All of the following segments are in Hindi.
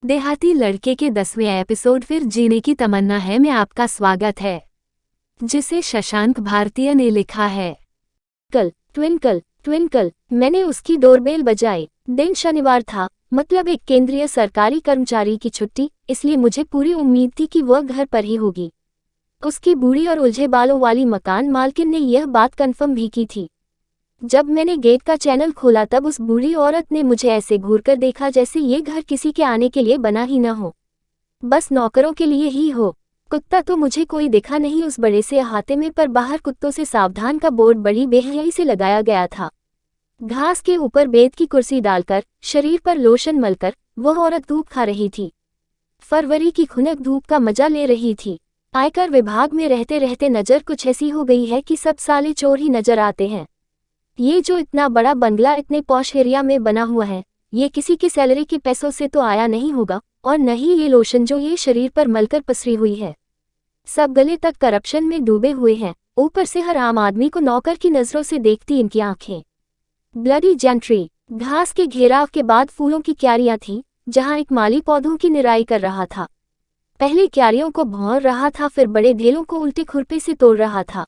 देहाती लड़के के 10वें एपिसोड फिर जीने की तमन्ना है में आपका स्वागत है, जिसे शशांक भारतीय ने लिखा है। कल ट्विंकल ट्विंकल मैंने उसकी डोरबेल बजाई। दिन शनिवार था, मतलब एक केंद्रीय सरकारी कर्मचारी की छुट्टी, इसलिए मुझे पूरी उम्मीद थी कि वह घर पर ही होगी। उसकी बूढ़ी और उलझे बालों वाली मकान मालकिन ने यह बात कन्फर्म भी की थी। जब मैंने गेट का चैनल खोला तब उस बूढ़ी औरत ने मुझे ऐसे घूरकर देखा जैसे ये घर किसी के आने के लिए बना ही न हो, बस नौकरों के लिए ही हो। कुत्ता तो मुझे कोई दिखा नहीं उस बड़े से अहाते में, पर बाहर कुत्तों से सावधान का बोर्ड बड़ी बेहयाई से लगाया गया था। घास के ऊपर बेत की कुर्सी डालकर, शरीर पर लोशन मलकर वह औरत धूप खा रही थी। फरवरी की खुनक धूप का मजा ले रही थी। आयकर विभाग में रहते रहते नजर कुछ ऐसी हो गई है कि सब साले चोर ही नजर आते हैं। ये जो इतना बड़ा बंगला इतने पॉश एरिया में बना हुआ है, ये किसी की सैलरी के पैसों से तो आया नहीं होगा, और न ही ये लोशन जो ये शरीर पर मलकर पसरी हुई है। सब गले तक करप्शन में डूबे हुए हैं, ऊपर से हर आम आदमी को नौकर की नजरों से देखती इनकी आंखें। Bloody gentry. घास के घेराव के बाद फूलों की क्यारियां थीं, जहां एक माली पौधों की निराई कर रहा था। पहले क्यारियों को भौर रहा था, फिर बड़े ढेलों को उल्टे खुरपे से तोड़ रहा था।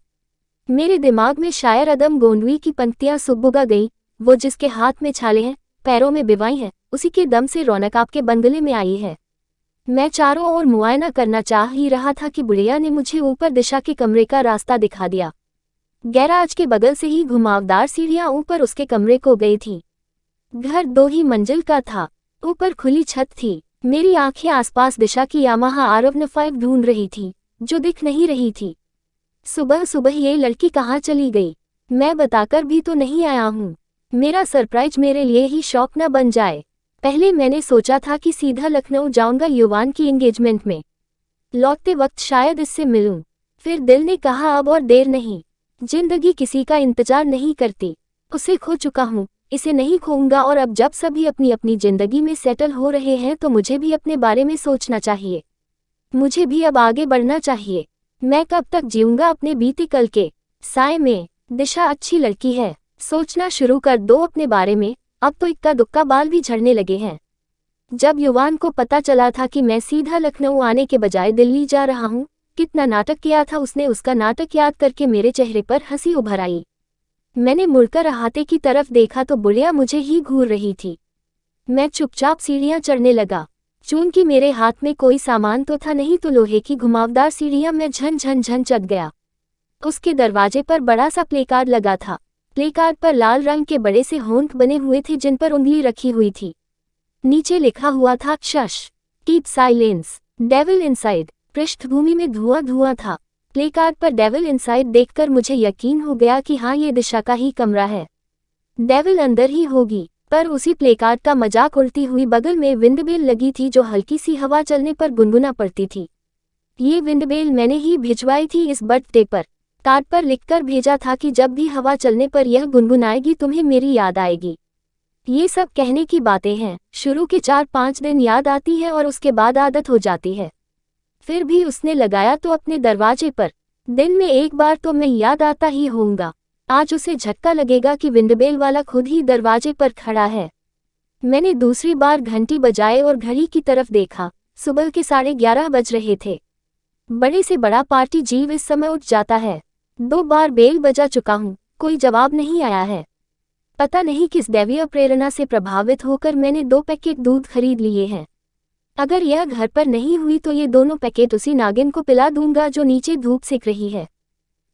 मेरे दिमाग में शायर अदम गोंडवी की पंक्तियां सुबुगा गई, वो जिसके हाथ में छाले हैं, पैरों में बिवाई हैं, उसी के दम से रौनक आपके बंगले में आई है। मैं चारों ओर मुआयना करना चाह ही रहा था कि बुढ़िया ने मुझे ऊपर दिशा के कमरे का रास्ता दिखा दिया। गैराज के बगल से ही घुमावदार सीढ़ियां ऊपर उसके कमरे को गई थीं। घर 2 ही मंजिल का था, ऊपर खुली छत थी। मेरी आंखें आसपास दिशा की यामाहा आरव 5 ढूंढ रही थी, जो दिख नहीं रही थी। सुबह सुबह ये लड़की कहाँ चली गई? मैं बताकर भी तो नहीं आया हूँ। मेरा सरप्राइज मेरे लिए ही शौक न बन जाए। पहले मैंने सोचा था कि सीधा लखनऊ जाऊंगा युवान की एंगेजमेंट में, लौटते वक्त शायद इससे मिलूं। फिर दिल ने कहा अब और देर नहीं, जिंदगी किसी का इंतजार नहीं करती। उसे खो चुका हूँ, इसे नहीं खोऊंगा, और अब जब सभी अपनी अपनी जिंदगी में सेटल हो रहे हैं तो मुझे भी अपने बारे में सोचना चाहिए। मुझे भी अब आगे बढ़ना चाहिए। मैं कब तक जीऊंगा अपने बीते कल के साए में? दिशा अच्छी लड़की है, सोचना शुरू कर दो अपने बारे में। अब तो इक्का दुक्का बाल भी झड़ने लगे हैं। जब युवान को पता चला था कि मैं सीधा लखनऊ आने के बजाय दिल्ली जा रहा हूँ, कितना नाटक किया था उसने, उसका नाटक याद करके मेरे चेहरे पर हंसी उभर आई। मैंने मुड़कर अहाते की तरफ देखा तो बुढ़िया मुझे ही घूर रही थी। मैं चुपचाप सीढ़ियां चढ़ने लगा। चूंकि मेरे हाथ में कोई सामान तो था नहीं, तो लोहे की घुमावदार सीढ़ियां में झन झन झन चढ़ गया। उसके दरवाजे पर बड़ा सा प्लेकार्ड लगा था। प्लेकार्ड पर लाल रंग के बड़े से होंठ बने हुए थे जिन पर उंगली रखी हुई थी। नीचे लिखा हुआ था शश, कीप साइलेंस, डेविल इनसाइड। पृष्ठभूमि में धुआं धुआं था। प्लेकार्ड पर डेविल इनसाइड देखकर मुझे यकीन हो गया कि हाँ, ये दिशा का ही कमरा है। डेविल अंदर ही होगी। पर उसी प्लेकार्ड का मजाक उड़ती हुई बगल में विंडबेल लगी थी, जो हल्की सी हवा चलने पर गुनगुना पड़ती थी। ये विंडबेल मैंने ही भिजवाई थी इस बर्थडे पर। कार्ड पर लिखकर भेजा था कि जब भी हवा चलने पर यह गुनगुनाएगी तुम्हें मेरी याद आएगी। ये सब कहने की बातें हैं। शुरू के 4-5 दिन याद आती है और उसके बाद आदत हो जाती है। फिर भी उसने लगाया तो अपने दरवाजे पर। दिन में एक बार तो मैं याद आता ही होऊंगा। आज उसे झटका लगेगा कि विंडबेल वाला खुद ही दरवाजे पर खड़ा है। मैंने दूसरी बार घंटी बजाए और घड़ी की तरफ देखा। सुबह के 11:30 बज रहे थे। बड़े से बड़ा पार्टी जीव इस समय उठ जाता है। 2 बार बेल बजा चुका हूँ, कोई जवाब नहीं आया है। पता नहीं किस दैवीय प्रेरणा से प्रभावित होकर मैंने 2 पैकेट दूध खरीद लिए हैं। अगर यह घर पर नहीं हुई तो ये दोनों पैकेट उसी नागिन को पिला दूंगा जो नीचे धूप सेक रही है।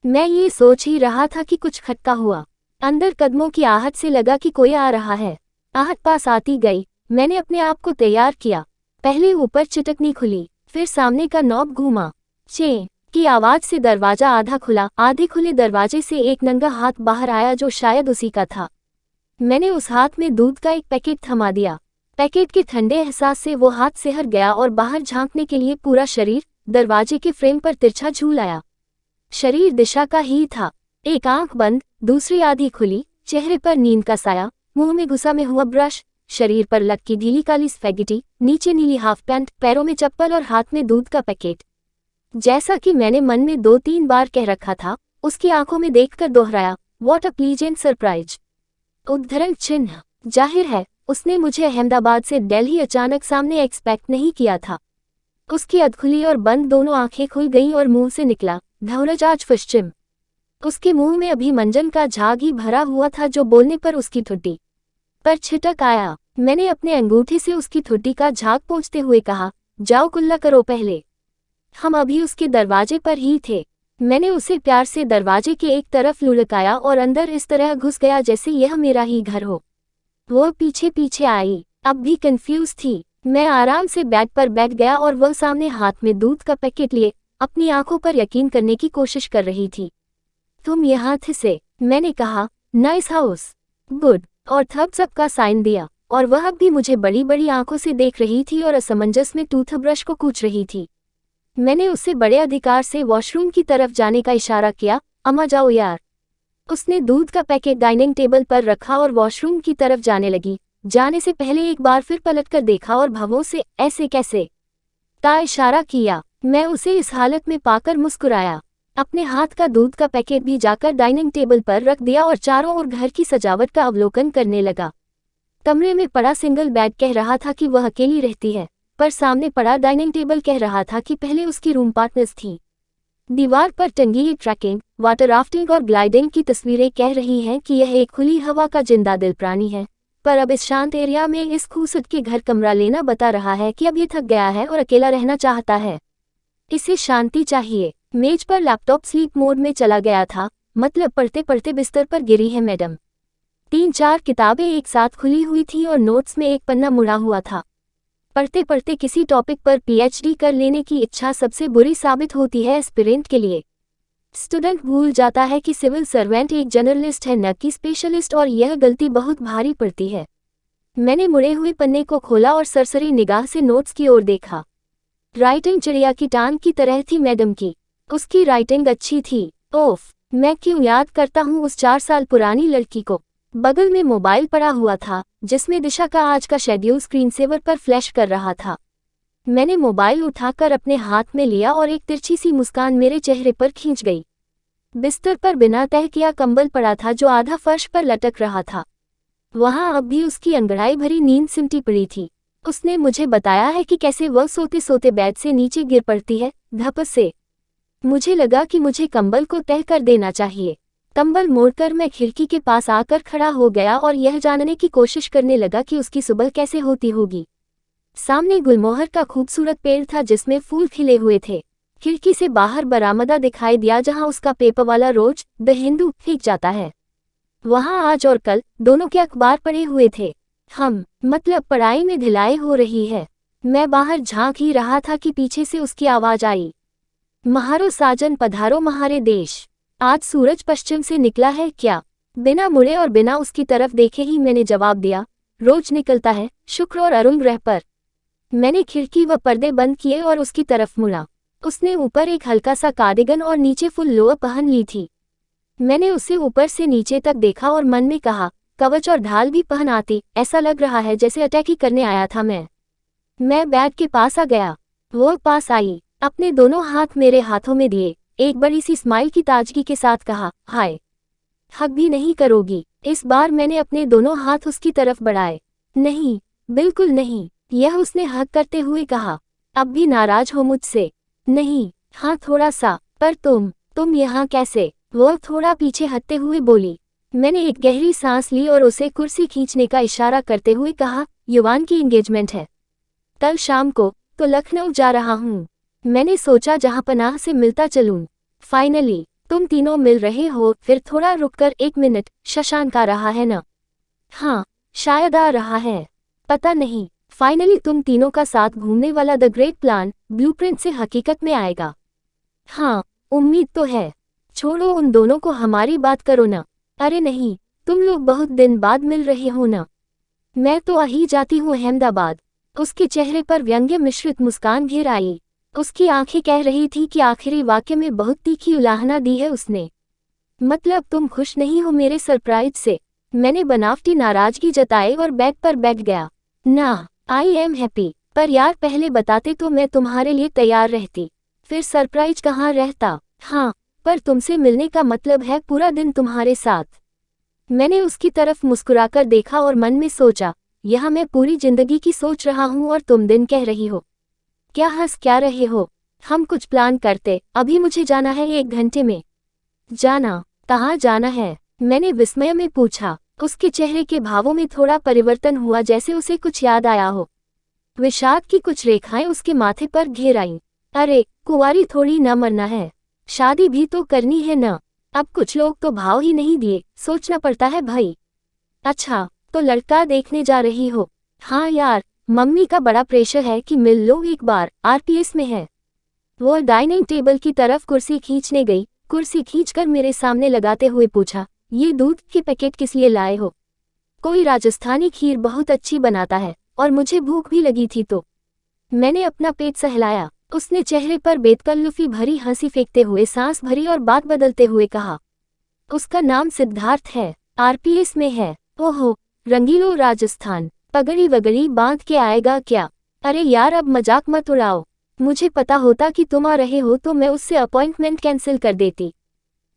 मैं ये सोच ही रहा था कि कुछ खटका हुआ। अंदर कदमों की आहट से लगा कि कोई आ रहा है। आहट पास आती गई। मैंने अपने आप को तैयार किया। पहले ऊपर चिटकनी खुली, फिर सामने का नॉब घूमा। चे की आवाज से दरवाजा आधा खुला। आधे खुले दरवाजे से एक नंगा हाथ बाहर आया, जो शायद उसी का था। मैंने उस हाथ में दूध का एक पैकेट थमा दिया। पैकेट के ठंडे एहसास से वो हाथ सिहर गया और बाहर झांकने के लिए पूरा शरीर दरवाजे के फ्रेम पर तिरछा झूल आया। शरीर दिशा का ही था। एक आंख बंद, दूसरी आधी खुली, चेहरे पर नींद का साया, मुंह में घुसा में हुआ ब्रश, शरीर पर लटकी ढीली काली स्पैगेटी, नीचे नीली हाफ पैंट, पैरों में चप्पल और हाथ में दूध का पैकेट। जैसा कि मैंने मन में 2-3 बार कह रखा था, उसकी आंखों में देखकर दोहराया, व्हाट अ प्लीजेंट सरप्राइज। उद्धरण चिन्ह। जाहिर है उसने मुझे अहमदाबाद से दिल्ली अचानक सामने एक्सपेक्ट नहीं किया था। उसकी अधखुली और बंद दोनों आंखें खुल गईं और मुंह से निकला, धौरज आज पश्चिम। उसके मुंह में अभी मंजन का झाग ही भरा हुआ था जो बोलने पर उसकी ठुड्डी पर छिटक आया। मैंने अपने अंगूठे से उसकी ठुड्डी का झाग पोंछते हुए कहा, जाओ कुल्ला करो पहले। हम अभी उसके दरवाजे पर ही थे। मैंने उसे प्यार से दरवाजे के एक तरफ लुढ़काया और अंदर इस तरह घुस गया जैसे यह मेरा ही घर हो। वो पीछे पीछे आई, अब भी कंफ्यूज थी। मैं आराम से बेड पर बैठ गया और वह सामने हाथ में दूध का पैकेट लिए अपनी आंखों पर यकीन करने की कोशिश कर रही थी। तुम यहाँ थे? मैंने कहा, नाइस हाउस, गुड, और थम्स अप का साइन दिया। और वह अब भी मुझे बड़ी बड़ी आंखों से देख रही थी और असमंजस में टूथब्रश को कूच रही थी। मैंने उससे बड़े अधिकार से वॉशरूम की तरफ जाने का इशारा किया, अम्मा जाओ यार। उसने दूध का पैकेट डाइनिंग टेबल पर रखा और वॉशरूम की तरफ जाने लगी। जाने से पहले एक बार फिर पलटकर देखा और भवों से ऐसे कैसे का इशारा किया। मैं उसे इस हालत में पाकर मुस्कुराया। अपने हाथ का दूध का पैकेट भी जाकर डाइनिंग टेबल पर रख दिया और चारों ओर घर की सजावट का अवलोकन करने लगा। कमरे में पड़ा सिंगल बेड कह रहा था कि वह अकेली रहती है, पर सामने पड़ा डाइनिंग टेबल कह रहा था कि पहले उसकी रूम पार्टनर्स थी। दीवार पर टंगी ये ट्रैकिंग, वाटर राफ्टिंग और ग्लाइडिंग की तस्वीरें कह रही हैं कि यह एक खुली हवा का जिंदा दिल प्राणी है, पर अब इस शांत एरिया में इस खूबसूरत के घर कमरा लेना बता रहा है कि अब ये थक गया है और अकेला रहना चाहता है। इसे शांति चाहिए। मेज पर लैपटॉप स्लीप मोड में चला गया था, मतलब पढ़ते पढ़ते बिस्तर पर गिरी है मैडम। 3-4 किताबें एक साथ खुली हुई थी और नोट्स में एक पन्ना मुड़ा हुआ था। पढ़ते पढ़ते किसी टॉपिक पर पीएचडी कर लेने की इच्छा सबसे बुरी साबित होती है एस्पिरेंट के लिए। स्टूडेंट भूल जाता है कि सिविल सर्वेंट एक जर्नलिस्ट है न कि स्पेशलिस्ट, और यह गलती बहुत भारी पड़ती है। मैंने मुड़े हुए पन्ने को खोला और सरसरी निगाह से नोट्स की ओर देखा। राइटिंग चिड़िया की टांग की तरह थी मैडम की। उसकी राइटिंग अच्छी थी। ओफ, मैं क्यों याद करता हूँ उस 4 साल पुरानी लड़की को। बगल में मोबाइल पड़ा हुआ था जिसमें दिशा का आज का शेड्यूल स्क्रीन सेवर पर फ्लैश कर रहा था। मैंने मोबाइल उठाकर अपने हाथ में लिया और एक तिरछी सी मुस्कान मेरे चेहरे पर खींच गई। बिस्तर पर बिना तह किया कंबल पड़ा था जो आधा फर्श पर लटक रहा था। वहां अब भी उसकी अंगड़ाई भरी नींद सिमटी पड़ी थी। उसने मुझे बताया है कि कैसे वह सोते सोते बेड से नीचे गिर पड़ती है, धपस से। मुझे लगा कि मुझे कंबल को तह कर देना चाहिए। कंबल मोड़कर मैं खिड़की के पास आकर खड़ा हो गया और यह जानने की कोशिश करने लगा कि उसकी सुबह कैसे होती होगी। सामने गुलमोहर का खूबसूरत पेड़ था जिसमें फूल खिले हुए थे। खिड़की से बाहर बरामदा दिखाई दिया जहां उसका पेपर वाला रोज द हिंदू फेंक जाता है। वहां आज और कल दोनों के अखबार पड़े हुए थे। मतलब पढ़ाई में ढिलाई हो रही है। मैं बाहर झांक ही रहा था कि पीछे से उसकी आवाज आई, महारो साजन पधारो महारे देश। आज सूरज पश्चिम से निकला है क्या? बिना मुड़े और बिना उसकी तरफ देखे ही मैंने जवाब दिया, रोज निकलता है, शुक्र और अरुण ग्रह पर। मैंने खिड़की व पर्दे बंद किए और उसकी तरफ मुड़ा। उसने ऊपर एक हल्का सा कार्डिगन और नीचे फुल लोअर पहन ली थी। मैंने उसे ऊपर से नीचे तक देखा और मन में कहा, कवच और ढाल भी पहन आती, ऐसा लग रहा है जैसे अटैक ही करने आया था मैं बेड के पास आ गया। वो पास आई, अपने दोनों हाथ मेरे हाथों में दिए, एक बड़ी सी स्माइल की ताजगी के साथ कहा, हाय, हक भी नहीं करोगी? इस बार मैंने अपने दोनों हाथ उसकी तरफ बढ़ाए। नहीं, बिल्कुल नहीं, यह उसने हक करते हुए कहा। अब भी नाराज हो मुझसे? नहीं, हाँ थोड़ा सा, पर तुम यहाँ कैसे? वो थोड़ा पीछे हटते हुए बोली। मैंने एक गहरी सांस ली और उसे कुर्सी खींचने का इशारा करते हुए कहा, युवान की एंगेजमेंट है कल शाम को, तो लखनऊ जा रहा हूँ। मैंने सोचा जहाँ पनाह से मिलता चलूं। फाइनली तुम तीनों मिल रहे हो। फिर थोड़ा रुककर, 1 मिनट, शशांक आ रहा है ना? हाँ, शायद आ रहा है, पता नहीं। फाइनली तुम तीनों का साथ घूमने वाला द ग्रेट प्लान, ब्लूप्रिंट से हकीकत में आएगा। हाँ, उम्मीद तो है। छोड़ो उन दोनों को, हमारी बात करो ना। अरे नहीं, तुम लोग बहुत दिन बाद मिल रहे हो ना। मैं तो आ ही जाती हूँ अहमदाबाद। उसके चेहरे पर व्यंग्य मिश्रित मुस्कान घेर आई। उसकी आंखें कह रही थी कि आखिरी वाक्य में बहुत तीखी उलाहना दी है उसने। मतलब तुम खुश नहीं हो मेरे सरप्राइज से? मैंने बनावटी नाराजगी जताई और बेड पर बैठ गया। ना, आई एम हैप्पी, पर यार पहले बताते तो मैं तुम्हारे लिए तैयार रहती। फिर सरप्राइज कहाँ रहता। हाँ, पर तुमसे मिलने का मतलब है पूरा दिन तुम्हारे साथ। मैंने उसकी तरफ मुस्कुराकर देखा और मन में सोचा, यहाँ मैं पूरी जिंदगी की सोच रहा हूँ और तुम दिन कह रही हो। क्या हंस क्या रहे हो? हम कुछ प्लान करते, अभी मुझे जाना है 1 घंटे में। जाना? कहाँ जाना है? मैंने विस्मय में पूछा। उसके चेहरे के भावों में थोड़ा परिवर्तन हुआ, जैसे उसे कुछ याद आया हो। विषाद की कुछ रेखाएं उसके माथे पर घेर आईं। अरे, कुंवारी थोड़ी न मरना है, शादी भी तो करनी है न। अब कुछ लोग तो भाव ही नहीं दिए, सोचना पड़ता है भाई। अच्छा, तो लड़का देखने जा रही हो? हाँ यार, मम्मी का बड़ा प्रेशर है कि मिल लो एक बार, आरपीएस में है। वो डाइनिंग टेबल की तरफ कुर्सी खींचने गई, कुर्सी खींचकर मेरे सामने लगाते हुए पूछा, ये दूध के पैकेट किस लिए लाए हो? कोई राजस्थानी खीर बहुत अच्छी बनाता है और मुझे भूख भी लगी थी तो। मैंने अपना पेट सहलाया। उसने चेहरे पर बेतकल्लुफी भरी हंसी फेंकते हुए सांस भरी और बात बदलते हुए कहा, उसका नाम सिद्धार्थ है, आरपीएस में है। ओहो, रंगीलो राजस्थान, पगड़ी वगड़ी बांध के आएगा क्या? अरे यार, अब मजाक मत उड़ाओ। मुझे पता होता कि तुम आ रहे हो तो मैं उससे अपॉइंटमेंट कैंसिल कर देती।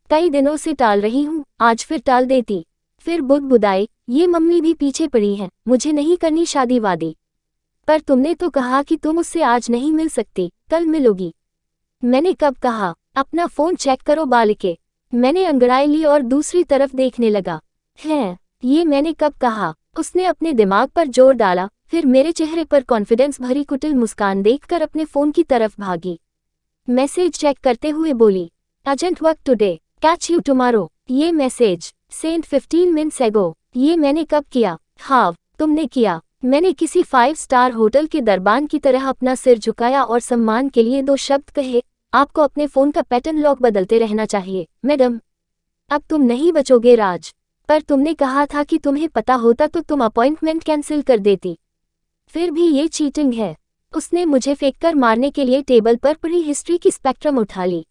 कई दिनों से टाल रही हूँ, आज फिर टाल देती। फिर बुदबुदाई, ये मम्मी भी पीछे पड़ी हैं, मुझे नहीं करनी शादी वादी। पर तुमने तो कहा कि तुम उससे आज नहीं मिल सकती, कल मिलोगी। मैंने कब कहा? अपना फोन चेक करो बालिके। मैंने अंगड़ाई ली और दूसरी तरफ देखने लगा। है, ये मैंने कब कहा? उसने अपने दिमाग पर जोर डाला, फिर मेरे चेहरे पर कॉन्फिडेंस भरी कुटिल मुस्कान देखकर अपने फोन की तरफ भागी। मैसेज चेक करते हुए बोली, urgent work today, catch you tomorrow. ये मैसेज सेंट 15 मिनट्स एगो। ये मैंने कब किया? हाँ, तुमने किया। मैंने किसी 5 स्टार होटल के दरबान की तरह अपना सिर झुकाया और सम्मान के लिए 2 शब्द कहे, आपको अपने फोन का पैटर्न लॉक बदलते रहना चाहिए, मैडम। अब तुम नहीं बचोगे राज। पर तुमने कहा था कि तुम्हें पता होता तो तुम अपॉइंटमेंट कैंसिल कर देती। फिर भी ये चीटिंग है। उसने मुझे फेंककर मारने के लिए टेबल पर पड़ी हिस्ट्री की स्पेक्ट्रम उठा ली।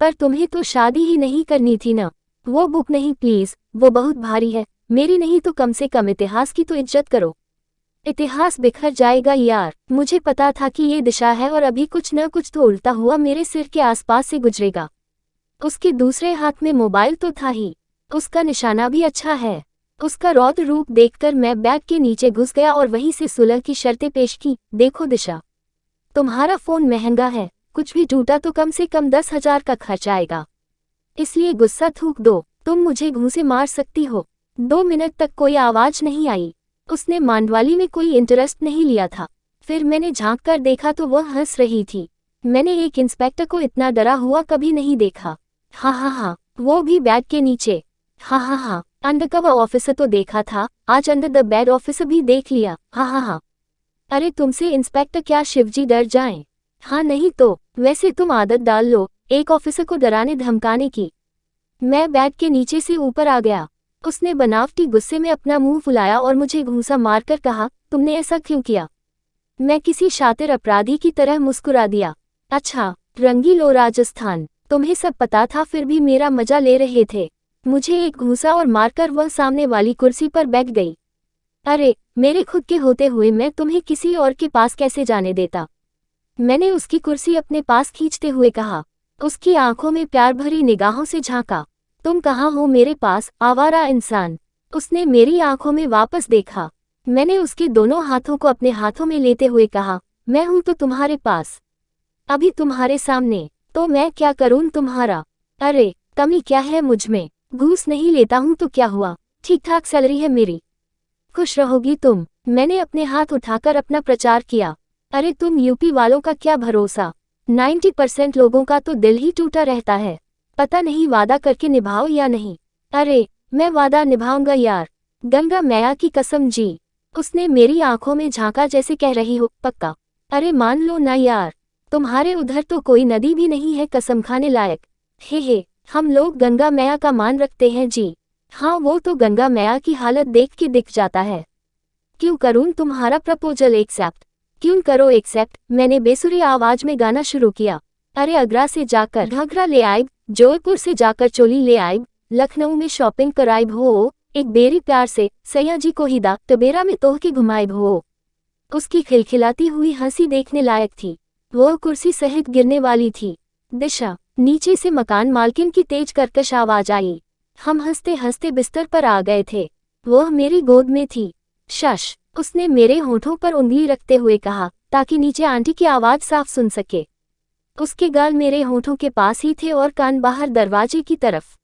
पर तुम्हें तो शादी ही नहीं करनी थी ना। वो बुक नहीं प्लीज, वो बहुत भारी है, मेरी नहीं तो कम से कम इतिहास की तो इज्जत करो। इतिहास बिखर जाएगा यार। मुझे पता था कि ये दिशा है और अभी कुछ न कुछ तो उल्टा हुआ मेरे सिर के आसपास से गुजरेगा। उसके दूसरे हाथ में मोबाइल तो था ही, उसका निशाना भी अच्छा है। उसका रौद्र रूप देखकर मैं बैग के नीचे घुस गया और वहीं से सुलह की शर्तें पेश की। देखो दिशा, तुम्हारा फोन महंगा है, कुछ भी टूटा तो कम से कम 10,000 का खर्च आएगा, इसलिए गुस्सा थूक दो। तुम मुझे घूंसे मार सकती हो। 2 मिनट तक कोई आवाज नहीं आई। उसने मांडवाली में कोई इंटरेस्ट नहीं लिया था। फिर मैंने झांक कर देखा तो वह हंस रही थी। मैंने एक इंस्पेक्टर को इतना डरा हुआ कभी नहीं देखा। हाँ हाँ हाँ, वो भी बैग के नीचे। हाँ हाँ हाँ, अंडरकवर ऑफिसर तो देखा था, आज अंडर द बेड ऑफिसर भी देख लिया। हाँ हाँ हाँ। अरे तुमसे इंस्पेक्टर क्या शिवजी डर जाएं? हाँ नहीं तो, वैसे तुम आदत डाल लो एक ऑफिसर को डराने धमकाने की। मैं बैग के नीचे से ऊपर आ गया। उसने बनावटी गुस्से में अपना मुंह फुलाया और मुझे घूंसा मारकर कहा, तुमने ऐसा क्यों किया? मैं किसी शातिर अपराधी की तरह मुस्कुरा दिया। अच्छा, रंगीलो राजस्थान, तुम्हें सब पता था फिर भी मेरा मजा ले रहे थे। मुझे एक घूंसा और मारकर वह सामने वाली कुर्सी पर बैठ गई। अरे, मेरे खुद के होते हुए मैं तुम्हें किसी और के पास कैसे जाने देता? मैंने उसकी कुर्सी अपने पास खींचते हुए कहा। उसकी आंखों में प्यार भरी निगाहों से झांका। तुम कहाँ हो मेरे पास, आवारा इंसान? उसने मेरी आंखों में वापस देखा। मैंने उसके दोनों हाथों को अपने हाथों में लेते हुए कहा, मैं हूं तो तुम्हारे पास, अभी तुम्हारे सामने। तो मैं क्या करूं तुम्हारा? अरे, कमी क्या है मुझमें? घूस नहीं लेता हूं तो क्या हुआ, ठीक ठाक सैलरी है मेरी। खुश रहोगी तुम। मैंने अपने हाथ उठाकर अपना प्रचार किया। अरे तुम यूपी वालों का क्या भरोसा, 90% लोगों का तो दिल ही टूटा रहता है, पता नहीं वादा करके निभाओ या नहीं। अरे, मैं वादा निभाऊंगा यार, गंगा मैया की कसम जी। उसने मेरी आंखों में झांका जैसे कह रही हो, पक्का? अरे मान लो ना यार, तुम्हारे उधर तो कोई नदी भी नहीं है कसम खाने लायक। हे, हम लोग गंगा मैया का मान रखते हैं जी। हाँ, वो तो गंगा मैया की हालत देख के दिख जाता है। क्यों करूं तुम्हारा प्रपोजल एक्सेप्ट? क्यों करो एक्सेप्ट? मैंने बेसुरी आवाज में गाना शुरू किया। अरे आगरा से जाकर घाघरा ले आइब, जोधपुर से जाकर चोली ले आइब, लखनऊ में शॉपिंग कराइब हो, एक बेरी प्यार से सैया जी को हिदा तबेरा में तोह के घुमाइब हो। उसकी खिलखिलाती हुई हंसी देखने लायक थी। वो कुर्सी सहित गिरने वाली थी। दिशा, नीचे से मकान मालकिन की तेज कर्कश आवाज आई। हम हंसते हंसते बिस्तर पर आ गए थे। वह मेरी गोद में थी। शश, उसने मेरे होठों पर उंगली रखते हुए कहा, ताकि नीचे आंटी की आवाज़ साफ सुन सके। उसके गाल मेरे होठों के पास ही थे और कान बाहर दरवाजे की तरफ।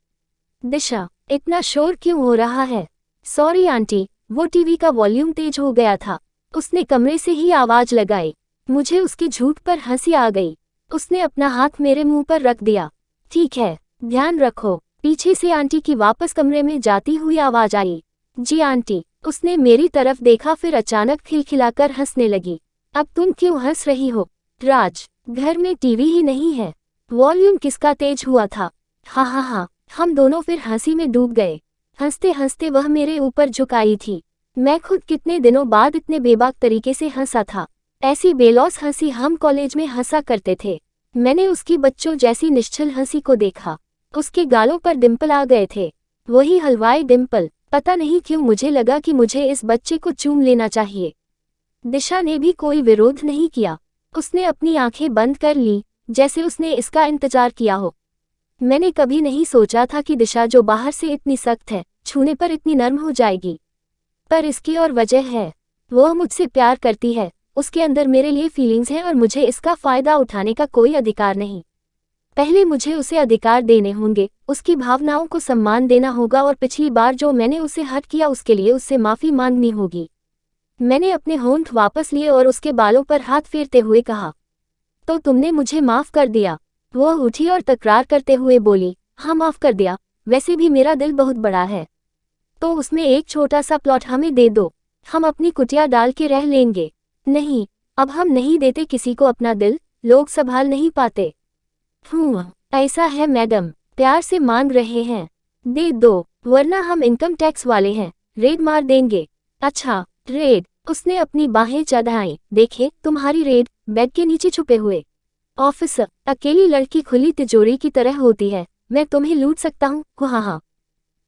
दिशा, इतना शोर क्यों हो रहा है? सॉरी आंटी, वो टीवी का वॉल्यूम तेज हो गया था। उसने कमरे से ही आवाज़ लगाई। मुझे उसके झूठ पर हंसी आ गई। उसने अपना हाथ मेरे मुंह पर रख दिया। ठीक है, ध्यान रखो। पीछे से आंटी की वापस कमरे में जाती हुई आवाज़ आई। जी आंटी। उसने मेरी तरफ देखा, फिर अचानक खिलखिलाकर हंसने लगी। अब तुम क्यों हंस रही हो? राज, घर में टीवी ही नहीं है। वॉल्यूम किसका तेज हुआ था? हाँ हाँ हाँ। हम दोनों फिर हंसी में डूब गए। हंसते हंसते वह मेरे ऊपर झुकाई थी। मैं खुद कितने दिनों बाद इतने बेबाक तरीके से हंसा था। ऐसी बेलौस हंसी हम कॉलेज में हंसा करते थे। मैंने उसकी बच्चों जैसी निश्चल हंसी को देखा। उसके गालों पर डिंपल आ गए थे, वही हलवाई डिंपल। पता नहीं क्यों मुझे लगा कि मुझे इस बच्चे को चूम लेना चाहिए। दिशा ने भी कोई विरोध नहीं किया। उसने अपनी आंखें बंद कर ली, जैसे उसने इसका इंतजार किया हो। मैंने कभी नहीं सोचा था कि दिशा, जो बाहर से इतनी सख्त है, छूने पर इतनी नर्म हो जाएगी। पर इसकी और वजह है। वो मुझसे प्यार करती है, उसके अंदर मेरे लिए फीलिंग्स हैं और मुझे इसका फ़ायदा उठाने का कोई अधिकार नहीं। पहले मुझे उसे अधिकार देने होंगे, उसकी भावनाओं को सम्मान देना होगा और पिछली बार जो मैंने उसे हर्ट किया उसके लिए उससे माफ़ी मांगनी होगी। मैंने अपने होंठ वापस लिए और उसके बालों पर हाथ फेरते हुए कहा, तो तुमने मुझे माफ़ कर दिया? वो उठी और तकरार करते हुए बोली, हाँ माफ़ कर दिया, वैसे भी मेरा दिल बहुत बड़ा है। तो उसमें एक छोटा सा प्लॉट हमें दे दो, हम अपनी कुटिया डाल के रह लेंगे। नहीं, अब हम नहीं देते किसी को अपना दिल, लोग संभाल नहीं पाते। ऐसा है मैडम, प्यार से मांग रहे हैं, दे दो, वरना हम इनकम टैक्स वाले हैं, रेड मार देंगे। अच्छा, रेड? उसने अपनी बाहें चढ़ाई। देखे तुम्हारी रेड, बेड के नीचे छुपे हुए। ऑफिसर, अकेली लड़की खुली तिजोरी की तरह होती है, मैं तुम्हें लूट सकता हूँ। हाँ।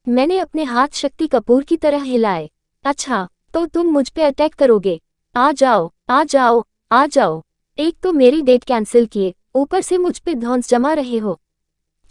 मैंने अपने हाथ शक्ति कपूर की तरह हिलाए। अच्छा, तो तुम मुझ पे अटैक करोगे? आ जाओ आ जाओ आ जाओ। एक तो मेरी डेट कैंसिल किए, ऊपर से मुझ पे धौंस जमा रहे हो।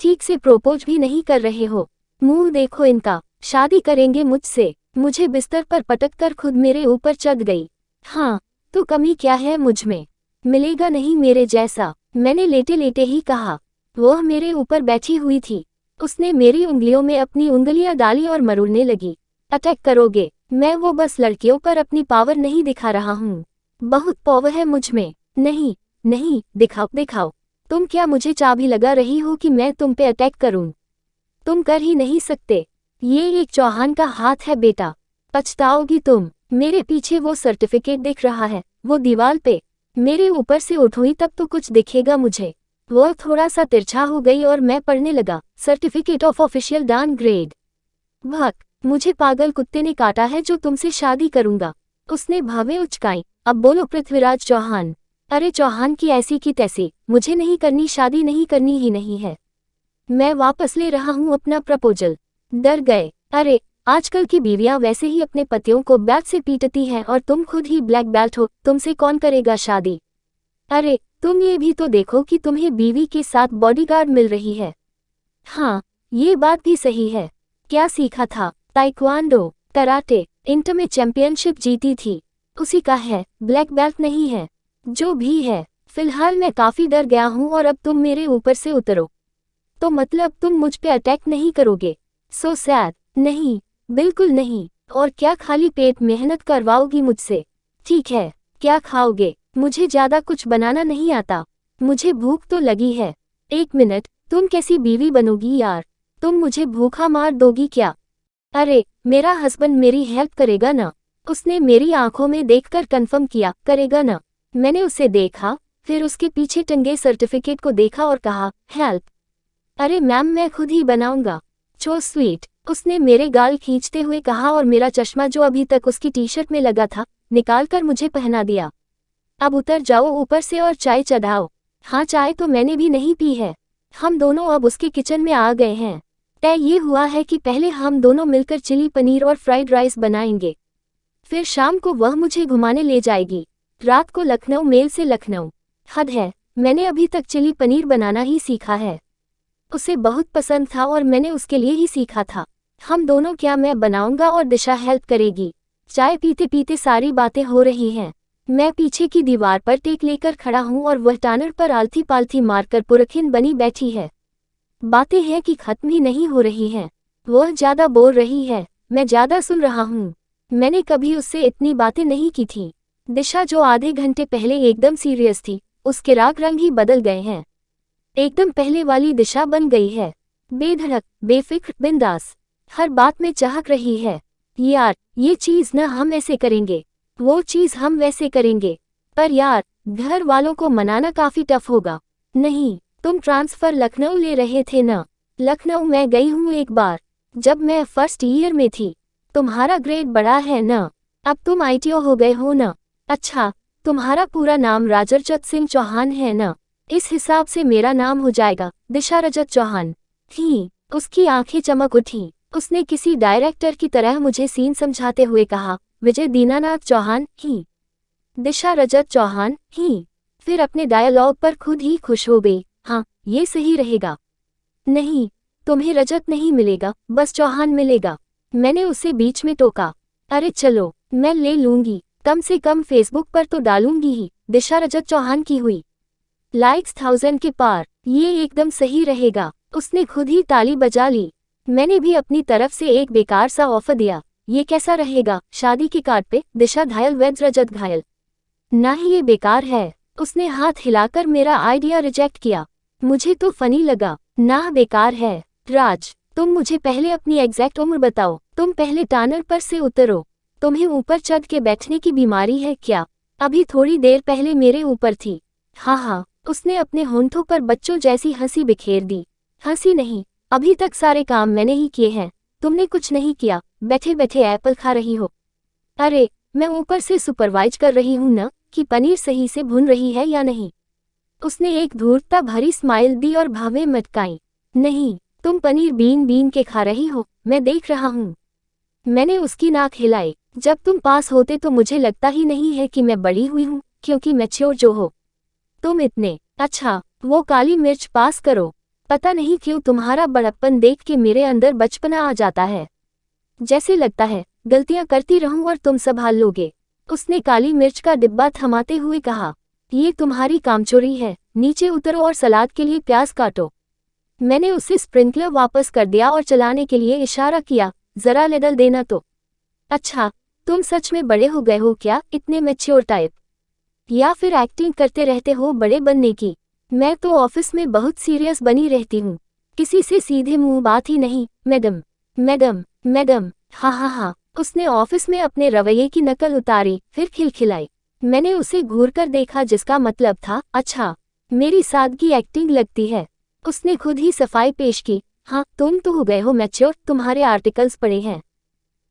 ठीक से प्रोपोज भी नहीं कर रहे हो। मुंह देखो इनका, शादी करेंगे मुझसे। मुझे बिस्तर पर पटक कर खुद मेरे ऊपर चढ़ गई। हाँ, तो कमी क्या है मुझ में? मिलेगा नहीं मेरे जैसा, मैंने लेटे लेटे ही कहा। वह मेरे ऊपर बैठी हुई थी। उसने मेरी उंगलियों में अपनी उंगलियां डाली और मरोड़ने लगी। अटैक करोगे? मैं वो बस लड़कियों पर अपनी पावर नहीं दिखा रहा हूँ, बहुत पावर है मुझ में। नहीं नहीं, दिखाओ दिखाओ। तुम क्या मुझे चाबी लगा रही हो कि मैं तुम पे अटैक करूं? तुम कर ही नहीं सकते। ये एक चौहान का हाथ है बेटा, पछताओगी तुम। मेरे पीछे वो सर्टिफिकेट दिख रहा है, वो दीवार पे। मेरे ऊपर से उठोई तब तो कुछ दिखेगा मुझे। वो थोड़ा सा तिरछा हो गई और मैं पढ़ने लगा, certificate of official down grade. भक, मुझे पागल कुत्ते ने काटा है जो तुमसे शादी करूंगा। उसने भावें उचकाई। अब बोलो पृथ्वीराज चौहान। अरे चौहान की ऐसी की तैसी, मुझे नहीं करनी शादी, नहीं करनी ही नहीं है। मैं वापस ले रहा हूँ अपना प्रपोजल। डर गए? अरे, आजकल की बीवियां वैसे ही अपने पतियों को बैट से पीटती हैं और तुम खुद ही ब्लैक बेल्ट हो, तुमसे कौन करेगा शादी? अरे, तुम ये भी तो देखो कि तुम्हें बीवी के साथ बॉडीगार्ड मिल रही है। हाँ, ये बात भी सही है। क्या सीखा था? ताइक्वांडो, कराटे, इंटर में चैंपियनशिप जीती थी। उसी का है, ब्लैक बेल्ट नहीं है। जो भी है, फिलहाल मैं काफी डर गया हूँ और अब तुम मेरे ऊपर से उतरो। तो मतलब तुम मुझ पे अटैक नहीं करोगे? So sad. नहीं, बिल्कुल नहीं। और क्या खाली पेट मेहनत करवाओगी मुझसे? ठीक है, क्या खाओगे? मुझे ज्यादा कुछ बनाना नहीं आता, मुझे भूख तो लगी है। एक मिनट, तुम कैसी बीवी बनोगी यार? तुम मुझे भूखा मार दोगी क्या? अरे, मेरा हस्बैंड मेरी हेल्प करेगा ना? उसने मेरी आंखों में देखकर कंफर्म किया, करेगा ना? मैंने उसे देखा, फिर उसके पीछे टंगे सर्टिफिकेट को देखा और कहा, हेल्प? अरे मैम, मैं खुद ही बनाऊंगा। सो स्वीट, उसने मेरे गाल खींचते हुए कहा और मेरा चश्मा जो अभी तक उसकी टी शर्ट में लगा था, निकालकर मुझे पहना दिया। अब उतर जाओ ऊपर से और चाय चढ़ाओ। हाँ, चाय तो मैंने भी नहीं पी है। हम दोनों अब उसके किचन में आ गए हैं। तय ये हुआ है कि पहले हम दोनों मिलकर चिली पनीर और फ्राइड राइस बनाएंगे, फिर शाम को वह मुझे घुमाने ले जाएगी, रात को लखनऊ मेल से लखनऊ। हद है, मैंने अभी तक चिली पनीर बनाना ही सीखा है। उसे बहुत पसंद था और मैंने उसके लिए ही सीखा था। हम दोनों क्या, मैं बनाऊंगा और दिशा हेल्प करेगी। चाय पीते पीते सारी बातें हो रही हैं। मैं पीछे की दीवार पर टेक लेकर खड़ा हूँ और वह टानर पर आलथी पालथी मारकर पुरखिन बनी बैठी है। बातें हैं कि खत्म ही नहीं हो रही हैं। वह ज्यादा बोल रही है, मैं ज्यादा सुन रहा हूँ। मैंने कभी उससे इतनी बातें नहीं की थी। दिशा जो आधे घंटे पहले एकदम सीरियस थी, उसके राग रंग ही बदल गए हैं। एकदम पहले वाली दिशा बन गई है। बेधड़क, बेफिक्र, बिंदास, हर बात में चाहक रही है। यार, ये चीज न हम ऐसे करेंगे, वो चीज हम वैसे करेंगे। पर यार, घर वालों को मनाना काफी टफ होगा। नहीं, तुम ट्रांसफर लखनऊ ले रहे थे न? लखनऊ मैं गई हूँ एक बार, जब मैं फर्स्ट ईयर में थी। तुम्हारा ग्रेड बड़ा है न? अब तुम आईटीओ हो गए हो न? अच्छा, तुम्हारा पूरा नाम राजरजत सिंह चौहान है न? इस हिसाब से मेरा नाम हो जाएगा दिशा रजत चौहान। ही, उसकी आंखें चमक उठी। उसने किसी डायरेक्टर की तरह मुझे सीन समझाते हुए कहा, विजय दीनानाथ चौहान ही, दिशा रजत चौहान ही। फिर अपने डायलॉग पर खुद ही खुश हो गई। हाँ, ये सही रहेगा। नहीं, तुम्हें रजत नहीं मिलेगा, बस चौहान मिलेगा। मैंने उसे बीच में टोका। अरे चलो, मैं ले लूंगी, कम से कम फेसबुक पर तो डालूंगी ही, दिशा रजत चौहान की हुई। लाइक्स 1000 के पार, ये एकदम सही रहेगा। उसने खुद ही ताली बजा ली। मैंने भी अपनी तरफ से एक बेकार सा ऑफर दिया। ये कैसा रहेगा, शादी के कार्ड पे दिशा घायल वेद रजत घायल। ना ही ये बेकार है। उसने हाथ हिलाकर मेरा आइडिया रिजेक्ट किया। मुझे तो फनी लगा। ना बेकार है। राज, तुम मुझे पहले अपनी एग्जैक्ट उम्र बताओ। तुम पहले टानर पर से उतरो। तुम्हें ऊपर चढ़ के बैठने की बीमारी है क्या? अभी थोड़ी देर पहले मेरे ऊपर थी। हाँ हाँ, उसने अपने होंठों पर बच्चों जैसी हंसी बिखेर दी। हंसी नहीं, अभी तक सारे काम मैंने ही किए हैं, तुमने कुछ नहीं किया। बैठे बैठे एप्पल खा रही हो। अरे, मैं ऊपर से सुपरवाइज कर रही हूँ न, कि पनीर सही से भुन रही है या नहीं। उसने एक धूर्तता भरी स्माइल दी और भावें मटकाई। नहीं, तुम पनीर बीन बीन के खा रही हो, मैं देख रहा हूँ। मैंने उसकी नाक हिलाई। जब तुम पास होते तो मुझे लगता ही नहीं है कि मैं बड़ी हुई हूँ, क्योंकि मैच्योर जो हो तुम इतने। अच्छा, वो काली मिर्च पास करो। पता नहीं क्यों तुम्हारा बड़प्पन देख के मेरे अंदर बचपना आ जाता है। जैसे लगता है गलतियां करती रहूं और तुम संभाल लोगे। उसने काली मिर्च का डिब्बा थमाते हुए कहा, ये तुम्हारी कामचोरी है, नीचे उतरो और सलाद के लिए प्याज काटो। मैंने उसे स्प्रिंकलर वापस कर दिया और चलाने के लिए इशारा किया, जरा लेदल देना तो। अच्छा, तुम सच में बड़े हो गए हो क्या, इतने मैच्योर टाइप? या फिर एक्टिंग करते रहते हो बड़े बनने की? मैं तो ऑफिस में बहुत सीरियस बनी रहती हूँ, किसी से सीधे मुंह बात ही नहीं। मैडम, मैडम, मैडम, हाँ हाँ हाँ। उसने ऑफिस में अपने रवैये की नकल उतारी, फिर खिलखिलाई। मैंने उसे घूरकर देखा, जिसका मतलब था, अच्छा, मेरी सादगी एक्टिंग लगती है। उसने खुद ही सफाई पेश की। हाँ, तुम तो हो गए हो मैच्योर, तुम्हारे आर्टिकल्स पढ़े हैं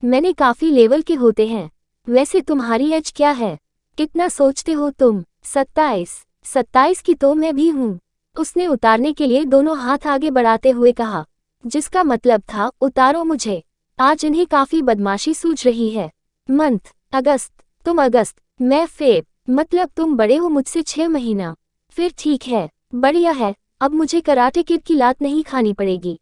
मैंने, काफी लेवल के होते हैं। वैसे तुम्हारी एज क्या है, कितना सोचते हो तुम? 27। 27 की तो मैं भी हूँ। उसने उतारने के लिए दोनों हाथ आगे बढ़ाते हुए कहा, जिसका मतलब था, उतारो मुझे। आज इन्हें काफी बदमाशी सूझ रही है। मंथ, अगस्त, तुम अगस्त, मैं फेब, मतलब तुम बड़े हो मुझसे 6 महीना। फिर ठीक है, बढ़िया है, अब मुझे कराटे किड की लात नहीं खानी पड़ेगी।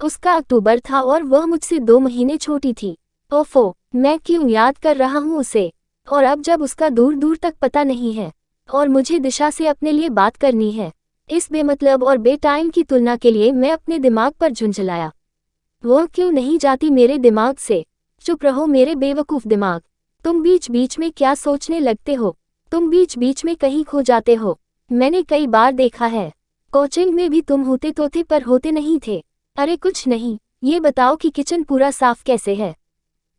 उसका अक्टूबर था और वह मुझसे 2 महीने छोटी थी। ओफो, मैं क्यों याद कर रहा हूँ उसे। और अब जब उसका दूर दूर तक पता नहीं है, और मुझे दिशा से अपने लिए बात करनी है, इस बेमतलब और बेटाइम की तुलना के लिए मैं अपने दिमाग पर झुंझलाया। वह क्यों नहीं जाती मेरे दिमाग से? चुप रहो मेरे बेवकूफ़ दिमाग। तुम बीच बीच में क्या सोचने लगते हो? तुम बीच बीच में कहीं खो जाते हो। मैंने कई बार देखा है। कोचिंग में भी तुम होते तो थे, पर होते नहीं थे। अरे कुछ नहीं, ये बताओ कि किचन पूरा साफ कैसे है?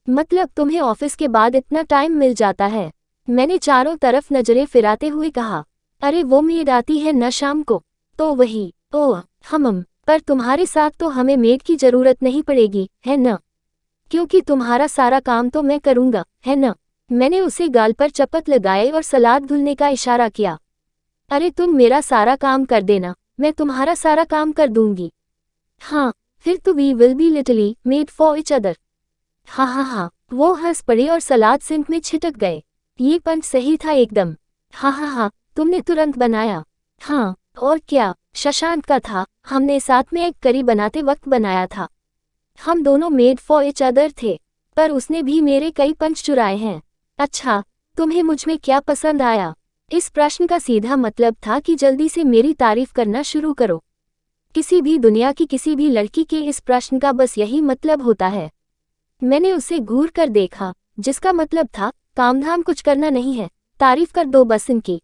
मतलब तुम्हें ऑफिस के बाद इतना टाइम मिल जाता है? मैंने चारों तरफ नजरें फिराते हुए कहा। अरे वो मेड आती है न शाम को, तो वही। ओह पर तुम्हारे साथ तो हमें मेड की जरूरत नहीं पड़ेगी, है न? क्योंकि तुम्हारा सारा काम तो मैं करूंगा, है न? मैंने उसे गाल पर चपत लगाए और सलाद धुलने का इशारा किया। अरे तुम मेरा सारा काम कर देना, मैं तुम्हारा सारा काम कर दूंगी। हाँ, फिर तो we will be literally made for each other. हाँ हाँ हाँ, वो हंस पड़े और सलाद सिंक में छिटक गए। ये पंच सही था एकदम। हाँ हाँ हाँ, तुमने तुरंत बनाया। हाँ, और क्या, शशांक का था, हमने साथ में एक करी बनाते वक्त बनाया था। हम दोनों मेड फॉर इच अदर थे। पर उसने भी मेरे कई पंच चुराए हैं। अच्छा, तुम्हें मुझ में क्या पसंद आया? इस प्रश्न का सीधा मतलब था कि जल्दी से मेरी तारीफ करना शुरू करो। किसी भी दुनिया की किसी भी लड़की के इस प्रश्न का बस यही मतलब होता है। मैंने उसे घूर कर देखा, जिसका मतलब था कामधाम कुछ करना नहीं है, तारीफ कर दो बस इनकी।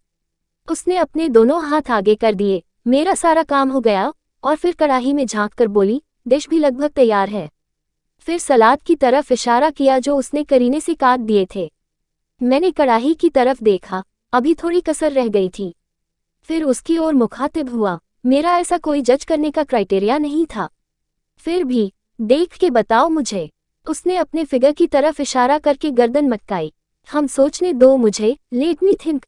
उसने अपने दोनों हाथ आगे कर दिए, मेरा सारा काम हो गया, और फिर कढ़ाई में झांक कर बोली, डिश भी लगभग तैयार है। फिर सलाद की तरफ इशारा किया जो उसने करीने से काट दिए थे। मैंने कढ़ाई की तरफ देखा, अभी थोड़ी कसर रह गई थी। फिर उसकी ओर मुखातिब हुआ, मेरा ऐसा कोई जज करने का क्राइटेरिया नहीं था। फिर भी, देख के बताओ मुझे। उसने अपने फिगर की तरफ इशारा करके गर्दन मटकाई। हम सोचने दो मुझे, लेट मी थिंक।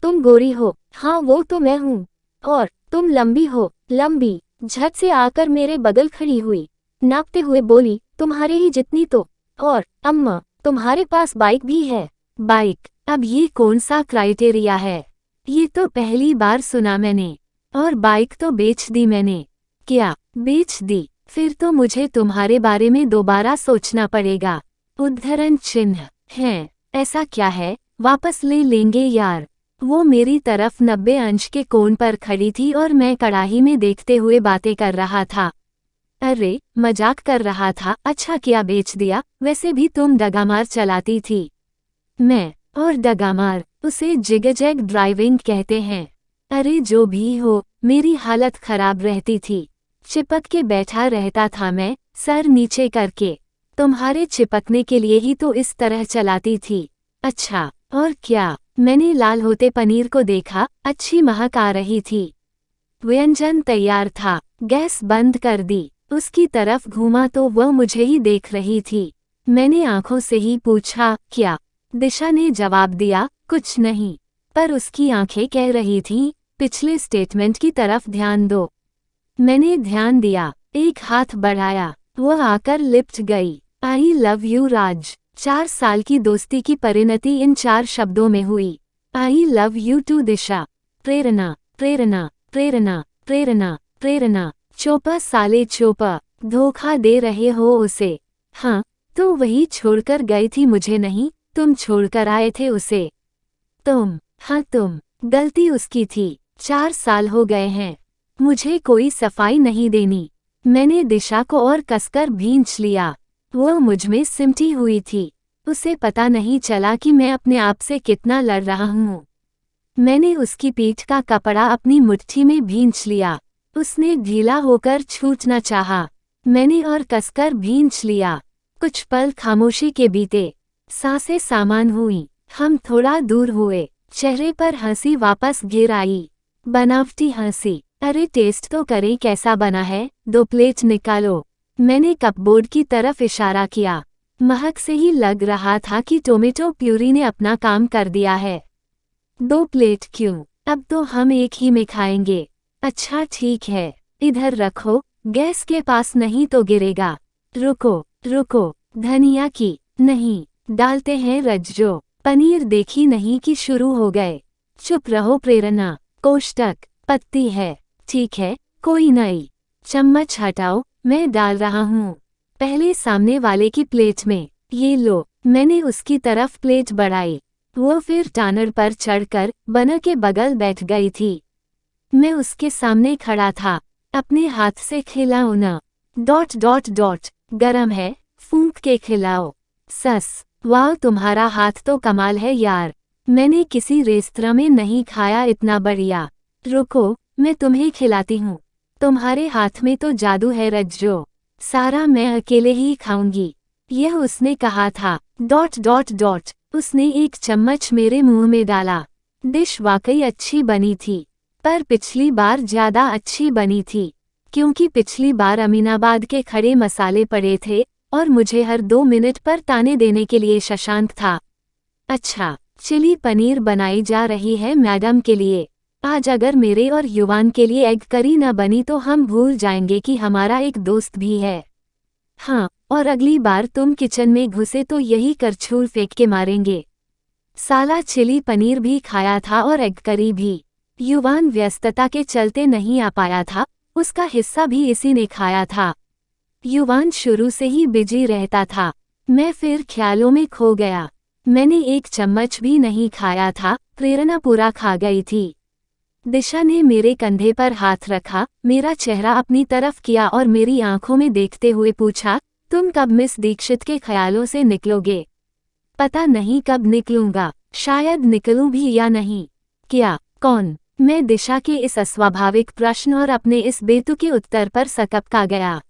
तुम गोरी हो, हाँ वो तो मैं हूँ। और तुम लंबी हो, लंबी। झट से आकर मेरे बगल खड़ी हुई, नापते हुए बोली, तुम्हारे ही जितनी तो। और अम्मा, तुम्हारे पास बाइक भी है? बाइक? अब ये कौन सा क्राइटेरिया है? ये तो पहली बार सुना मैंने। और बाइक तो बेच दी मैंने। क्या बेच दी? फिर तो मुझे तुम्हारे बारे में दोबारा सोचना पड़ेगा। उद्धरण चिन्ह है। ऐसा क्या है? वापस ले लेंगे यार। वो मेरी तरफ 90 अंश के कोण पर खड़ी थी और मैं कढ़ाई में देखते हुए बातें कर रहा था। अरे, मजाक कर रहा था। अच्छा किया बेच दिया, वैसे भी तुम डगामार चलाती थी। मैं? और डगामार, उसे जिगजैग ड्राइविंग कहते हैं। अरे जो भी हो, मेरी हालत खराब रहती थी। चिपक के बैठा रहता था मैं, सर नीचे करके। तुम्हारे चिपकने के लिए ही तो इस तरह चलाती थी। अच्छा, और क्या? मैंने लाल होते पनीर को देखा, अच्छी महक आ रही थी। व्यंजन तैयार था, गैस बंद कर दी। उसकी तरफ घूमा तो वह मुझे ही देख रही थी। मैंने आंखों से ही पूछा, क्या? दिशा ने जवाब दिया, कुछ नहीं। पर उसकी आंखें कह रही थीं, पिछले स्टेटमेंट की तरफ ध्यान दो। मैंने ध्यान दिया, एक हाथ बढ़ाया, वह आकर लिपट गई। आई लव यू राज। 4 साल की दोस्ती की परिणति इन 4 शब्दों में हुई। आई लव यू टू दिशा। प्रेरणा, प्रेरणा, प्रेरणा, प्रेरणा, प्रेरणा। चोपा साले चोपा, धोखा दे रहे हो उसे। हाँ, तो वही छोड़कर गई थी मुझे, नहीं तुम छोड़कर आए थे उसे। तुम? हाँ तुम। गलती उसकी थी। 4 साल हो गए हैं, मुझे कोई सफाई नहीं देनी। मैंने दिशा को और कसकर भींच लिया। वह मुझमें सिमटी हुई थी। उसे पता नहीं चला कि मैं अपने आप से कितना लड़ रहा हूँ। मैंने उसकी पीठ का कपड़ा अपनी मुट्ठी में भींच लिया। उसने ढीला होकर छूटना चाहा, मैंने और कसकर भींच लिया। कुछ पल खामोशी के बीते, सांसें सामान हुई। हम थोड़ा दूर हुए, चेहरे पर हंसी वापस घिर आई। बनावटी हंसी। अरे टेस्ट तो करें कैसा बना है, 2 प्लेट निकालो। मैंने कपबोर्ड की तरफ इशारा किया। महक से ही लग रहा था कि टोमेटो प्यूरी ने अपना काम कर दिया है। 2 प्लेट क्यों? अब तो हम एक ही में खाएंगे। अच्छा ठीक है, इधर रखो, गैस के पास नहीं तो गिरेगा। रुको, रुको, धनिया की? नहीं, डालते हैं रज्जो। पनीर देखी नहीं कि शुरू हो गए। चुप रहो प्रेरणा। कोष्टक, पत्ती है। ठीक है, कोई नहीं। चम्मच हटाओ, मैं डाल रहा हूँ। पहले सामने वाले की प्लेट में। ये लो। मैंने उसकी तरफ प्लेट बढ़ाई। वो फिर टानर पर चढ़कर बना के बगल बैठ गई थी। मैं उसके सामने खड़ा था। अपने हाथ से खिलाओ ना। ... गरम है, फूंक के खिलाओ। सस, वाह तुम्हारा हाथ तो कमाल है यार। मैंने किसी रेस्तरां में नहीं खाया इतना बढ़िया। रुको, मैं तुम्हें खिलाती हूँ। तुम्हारे हाथ में तो जादू है रज्जो। सारा मैं अकेले ही खाऊंगी। यह उसने कहा था। ... उसने एक चम्मच मेरे मुंह में डाला। डिश वाकई अच्छी बनी थी, पर पिछली बार ज्यादा अच्छी बनी थी, क्योंकि पिछली बार अमीनाबाद के खड़े मसाले पड़े थे और मुझे हर 2 मिनट पर ताने देने के लिए शशांक था। अच्छा, चिली पनीर बनाई जा रही है मैडम के लिए। आज अगर मेरे और युवान के लिए एग करी न बनी तो हम भूल जाएंगे कि हमारा एक दोस्त भी है। हाँ, और अगली बार तुम किचन में घुसे तो यही करछूल फेंक के मारेंगे। साला चिली पनीर भी खाया था और एग करी भी। युवान व्यस्तता के चलते नहीं आ पाया था, उसका हिस्सा भी इसी ने खाया था। युवान शुरू से ही बिजी रहता था। मैं फिर ख्यालों में खो गया। मैंने एक चम्मच भी नहीं खाया था, प्रेरणा पूरा खा गई थी। दिशा ने मेरे कंधे पर हाथ रखा, मेरा चेहरा अपनी तरफ किया और मेरी आंखों में देखते हुए पूछा, तुम कब मिस दीक्षित के ख्यालों से निकलोगे? पता नहीं कब निकलूंगा, शायद निकलूं भी या नहीं। क्या? कौन? मैं दिशा के इस अस्वाभाविक प्रश्न और अपने इस बेतुके उत्तर पर सकपका गया।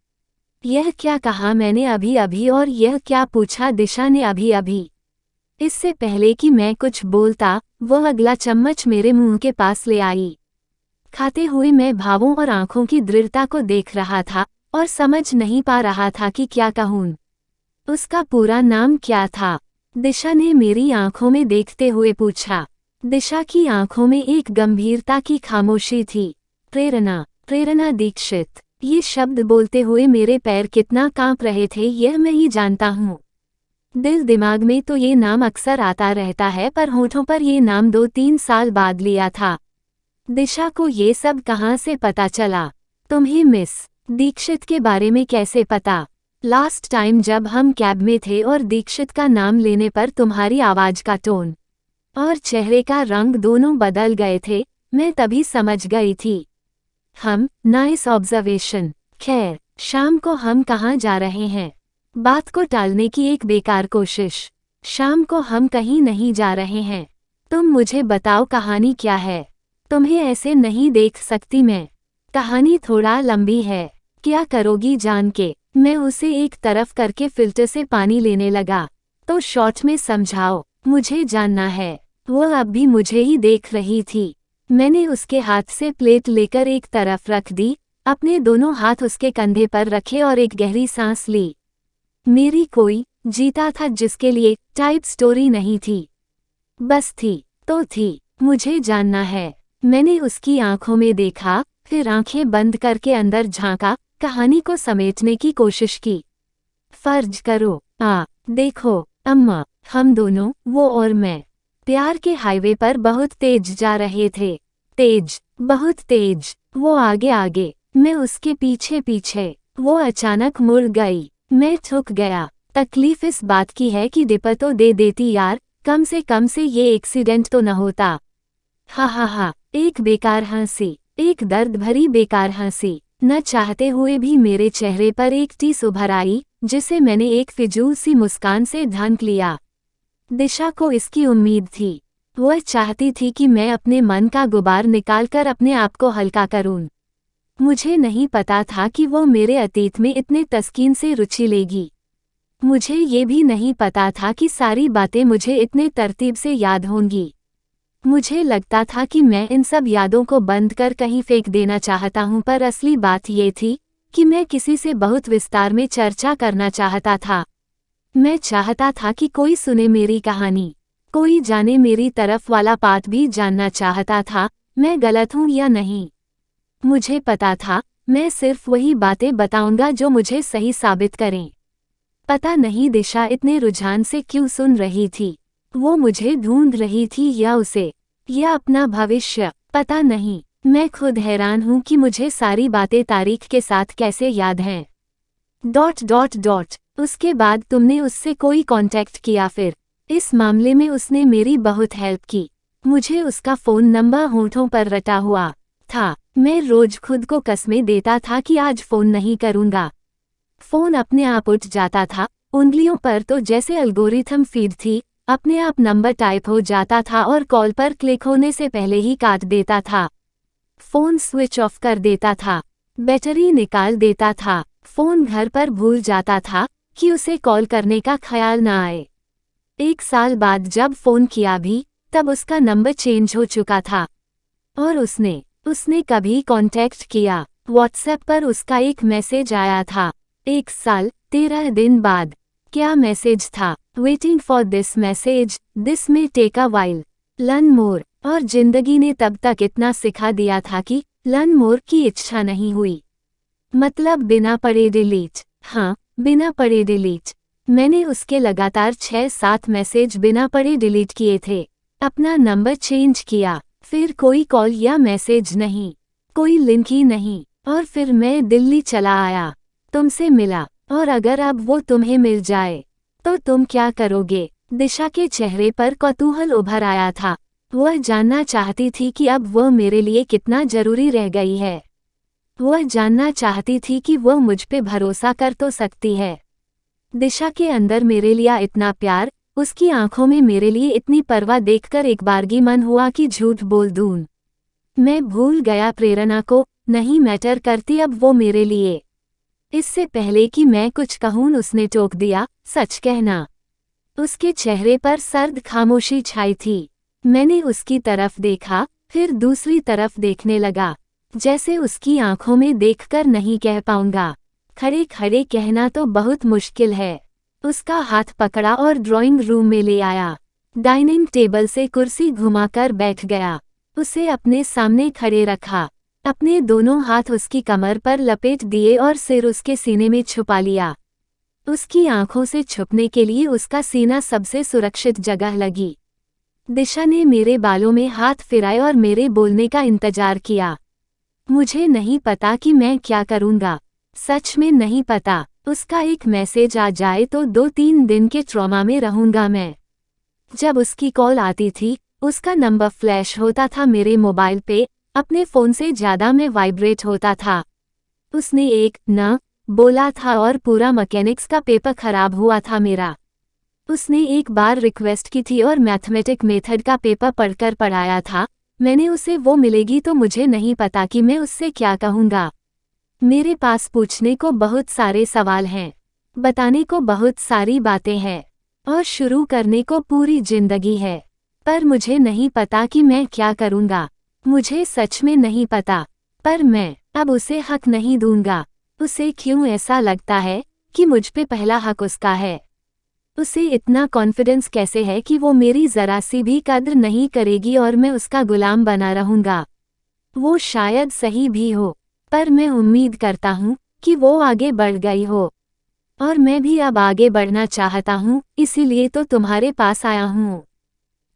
यह क्या कहा मैंने अभी अभी और यह क्या पूछा दिशा ने अभी अभी? इससे पहले कि मैं कुछ बोलता, वह अगला चम्मच मेरे मुंह के पास ले आई। खाते हुए मैं भावों और आंखों की दृढ़ता को देख रहा था और समझ नहीं पा रहा था कि क्या कहूं। उसका पूरा नाम क्या था? दिशा ने मेरी आंखों में देखते हुए पूछा। दिशा की आंखों में एक गंभीरता की खामोशी थी। प्रेरणा, प्रेरणा दीक्षित। ये शब्द बोलते हुए मेरे पैर कितना कांप रहे थे यह मैं ही जानता हूँ। दिल दिमाग में तो ये नाम अक्सर आता रहता है, पर होठों पर ये नाम 2-3 साल बाद लिया था। दिशा को ये सब कहाँ से पता चला? तुम्हें मिस दीक्षित के बारे में कैसे पता? लास्ट टाइम जब हम कैब में थे और दीक्षित का नाम लेने पर तुम्हारी आवाज का टोन और चेहरे का रंग दोनों बदल गए थे, मैं तभी समझ गई थी। Nice observation. खैर, शाम को हम कहाँ जा रहे हैं? बात को टालने की एक बेकार कोशिश। शाम को हम कहीं नहीं जा रहे हैं। तुम मुझे बताओ कहानी क्या है? तुम्हें ऐसे नहीं देख सकती मैं। कहानी थोड़ा लंबी है। क्या करोगी जान के? मैं उसे एक तरफ करके फिल्टर से पानी लेने लगा। तो शॉर्ट में समझाओ, मुझे जानना है। वह अब भी मुझे ही देख रही थी। मैंने उसके हाथ से प्लेट लेकर एक तरफ रख दी, अपने दोनों हाथ उसके कंधे पर रखे और एक गहरी सांस ली। मेरी कोई जीता था जिसके लिए टाइप स्टोरी नहीं थी। बस थी तो थी, मुझे जानना है। मैंने उसकी आंखों में देखा, फिर आंखें बंद करके अंदर झांका, कहानी को समेटने की कोशिश की। फर्ज करो, देखो अम्मा, हम दोनों, वो और मैं, प्यार के हाईवे पर बहुत तेज जा रहे थे। तेज, बहुत तेज। वो आगे आगे, मैं उसके पीछे पीछे। वो अचानक मुड़ गई, मैं ठुक गया। तकलीफ इस बात की है कि डिपर तो दे देती यार, कम से ये एक्सीडेंट तो न होता। हा, एक बेकार हंसी, एक दर्द भरी बेकार हंसी। न चाहते हुए भी मेरे चेहरे पर एक टीस उभर आई, जिसे मैंने एक फिजूल सी मुस्कान से ढंक लिया। दिशा को इसकी उम्मीद थी। वह चाहती थी कि मैं अपने मन का गुबार निकालकर अपने आप को हल्का करूं। मुझे नहीं पता था कि वो मेरे अतीत में इतने तस्कीन से रुचि लेगी। मुझे ये भी नहीं पता था कि सारी बातें मुझे इतने तरतीब से याद होंगी। मुझे लगता था कि मैं इन सब यादों को बंद कर कहीं फेंक देना चाहता हूं, पर असली बात ये थी कि मैं किसी से बहुत विस्तार में चर्चा करना चाहता था। मैं चाहता था कि कोई सुने मेरी कहानी, कोई जाने मेरी तरफ वाला पार्ट भी जानना चाहता था। मैं गलत हूं या नहीं? मुझे पता था, मैं सिर्फ वही बातें बताऊंगा जो मुझे सही साबित करें। पता नहीं दिशा इतने रुझान से क्यों सुन रही थी। वो मुझे ढूंढ रही थी या उसे, या अपना भविष्य, पता नहीं। मैं खुद हैरान हूं कि मुझे सारी बातें तारीख के साथ कैसे याद हैं। ... उसके बाद तुमने उससे कोई कांटेक्ट किया? फिर इस मामले में उसने मेरी बहुत हेल्प की। मुझे उसका फ़ोन नंबर होठों पर रटा हुआ था। मैं रोज खुद को कस्में देता था कि आज फ़ोन नहीं करूंगा। फ़ोन अपने आप उठ जाता था, उंगलियों पर तो जैसे एल्गोरिथम फीड थी, अपने आप नंबर टाइप हो जाता था और कॉल पर क्लिक होने से पहले ही काट देता था। फ़ोन स्विच ऑफ कर देता था, बैटरी निकाल देता था, फ़ोन घर पर भूल जाता था कि उसे कॉल करने का ख्याल न आए। 1 साल बाद जब फ़ोन किया भी, तब उसका नंबर चेंज हो चुका था। और उसने कभी कांटेक्ट किया। व्हाट्सएप पर उसका एक मैसेज आया था, 1 साल 13 दिन बाद। क्या मैसेज था? Waiting for this message, this में take a while, learn more. और जिंदगी ने तब तक इतना सिखा दिया था कि लर्न मोर की इच्छा नहीं हुई। मतलब बिना पढ़े डिलीट। बिना पढ़े डिलीट। मैंने उसके लगातार 6-7 मैसेज बिना पढ़े डिलीट किए थे। अपना नंबर चेंज किया, फिर कोई कॉल या मैसेज नहीं, कोई लिंक ही नहीं। और फिर मैं दिल्ली चला आया, तुमसे मिला। और अगर अब वो तुम्हें मिल जाए तो तुम क्या करोगे? दिशा के चेहरे पर कौतूहल उभर आया था। वह जानना चाहती थी कि अब वह मेरे लिए कितना जरूरी रह गई है। वह जानना चाहती थी कि वह मुझ पे भरोसा कर तो सकती है। दिशा के अंदर मेरे लिए इतना प्यार, उसकी आंखों में मेरे लिए इतनी परवाह देखकर एक बारगी मन हुआ कि झूठ बोल दूं। मैं भूल गया प्रेरणा को, नहीं मैटर करती अब वो मेरे लिए। इससे पहले कि मैं कुछ कहूं उसने टोक दिया, सच कहना। उसके चेहरे पर सर्द खामोशी छाई थी। मैंने उसकी तरफ देखा, फिर दूसरी तरफ देखने लगा, जैसे उसकी आंखों में देखकर नहीं कह पाऊंगा। खड़े खड़े कहना तो बहुत मुश्किल है। उसका हाथ पकड़ा और ड्राइंग रूम में ले आया। डाइनिंग टेबल से कुर्सी घुमाकर बैठ गया। उसे अपने सामने खड़े रखा। अपने दोनों हाथ उसकी कमर पर लपेट दिए और सिर उसके सीने में छुपा लिया। उसकी आंखों से छुपने के लिए उसका सीना सबसे सुरक्षित जगह लगी। दिशा ने मेरे बालों में हाथ फिराए और मेरे बोलने का इंतजार किया। मुझे नहीं पता कि मैं क्या करूंगा, सच में नहीं पता। उसका एक मैसेज आ जाए तो 2-3 दिन के ट्रॉमा में रहूंगा मैं। जब उसकी कॉल आती थी, उसका नंबर फ्लैश होता था मेरे मोबाइल पे, अपने फ़ोन से ज़्यादा मैं वाइब्रेट होता था। उसने एक न बोला था और पूरा मैकेनिक्स का पेपर खराब हुआ था मेरा। उसने एक बार रिक्वेस्ट की थी और मैथमेटिक मेथड का पेपर पढ़कर पढ़ाया था। मैंने उसे वो मिलेगी तो मुझे नहीं पता कि मैं उससे क्या कहूँगा। मेरे पास पूछने को बहुत सारे सवाल हैं, बताने को बहुत सारी बातें हैं, और शुरू करने को पूरी जिंदगी है। पर मुझे नहीं पता कि मैं क्या करूँगा। मुझे सच में नहीं पता। पर मैं अब उसे हक नहीं दूंगा। उसे क्यों ऐसा लगता है कि मुझ पे पहला हक उसका है? उसे इतना कॉन्फिडेंस कैसे है कि वो मेरी जरा सी भी कद्र नहीं करेगी और मैं उसका गुलाम बना रहूंगा? वो शायद सही भी हो, पर मैं उम्मीद करता हूँ कि वो आगे बढ़ गई हो। और मैं भी अब आगे बढ़ना चाहता हूँ, इसीलिए तो तुम्हारे पास आया हूँ।